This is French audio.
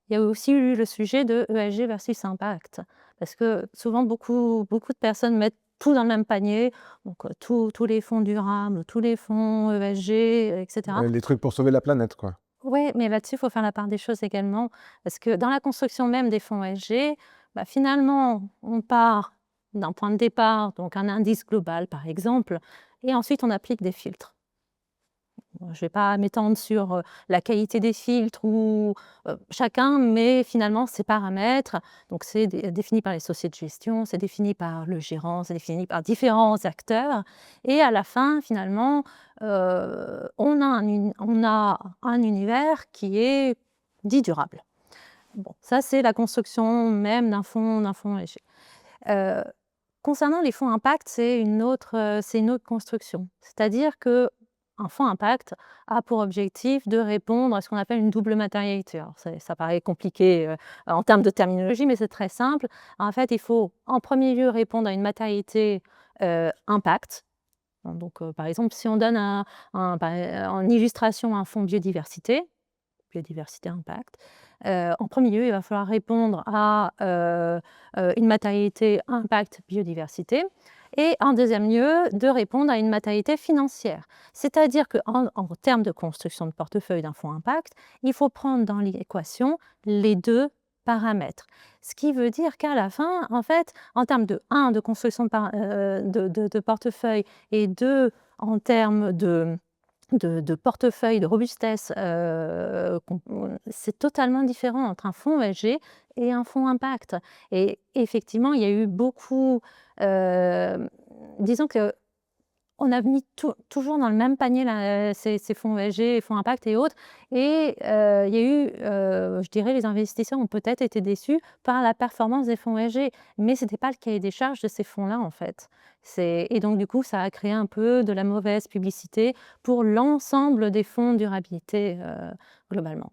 il y a aussi eu le sujet de ESG versus impact. Parce que souvent, beaucoup de personnes mettent tout dans le même panier, donc tous les fonds durables, tous les fonds ESG, et cetera. Ouais, les trucs pour sauver la planète, quoi. Ouais, mais là-dessus, il faut faire la part des choses également, parce que dans la construction même des fonds ESG, bah, finalement, on part d'un point de départ, donc un indice global, par exemple, et ensuite on applique des filtres. Bon, je ne vais pas m'étendre sur, la qualité des filtres ou, chacun met finalement ses paramètres. Donc c'est défini par les sociétés de gestion, c'est défini par le gérant, c'est défini par différents acteurs et à la fin finalement, on a un univers qui est dit durable. Bon, ça c'est la construction même d'un fonds ESG. Heu, Concernant les fonds impact, c'est une autre construction. C'est-à-dire que un fonds impact a pour objectif de répondre à ce qu'on appelle une double matérialité. Alors ça paraît compliqué, en termes de terminologie, mais c'est très simple. En fait, il faut en premier lieu répondre à une matérialité, impact. Donc, par exemple, si on donne en illustration un fonds biodiversité impact. En premier lieu, il va falloir répondre à une matérialité impact biodiversité et en deuxième lieu, de répondre à une matérialité financière. C'est-à-dire en termes de construction de portefeuille d'un fonds impact, il faut prendre dans l'équation les deux paramètres. Ce qui veut dire qu'à la fin, en fait, en termes de construction de portefeuille et en termes de portefeuille, de robustesse, c'est totalement différent entre un fonds ESG et un fonds impact et effectivement, il y a eu beaucoup, disons que on a mis toujours dans le même panier la ces fonds ESG, fonds impact et autres et il y a eu, je dirais les investisseurs ont peut-être été déçus par la performance des fonds ESG, mais ce n'était pas le cahier des charges de ces fonds-là, en fait. Et donc du coup, ça a créé un peu de la mauvaise publicité pour l'ensemble des fonds durabilité, globalement.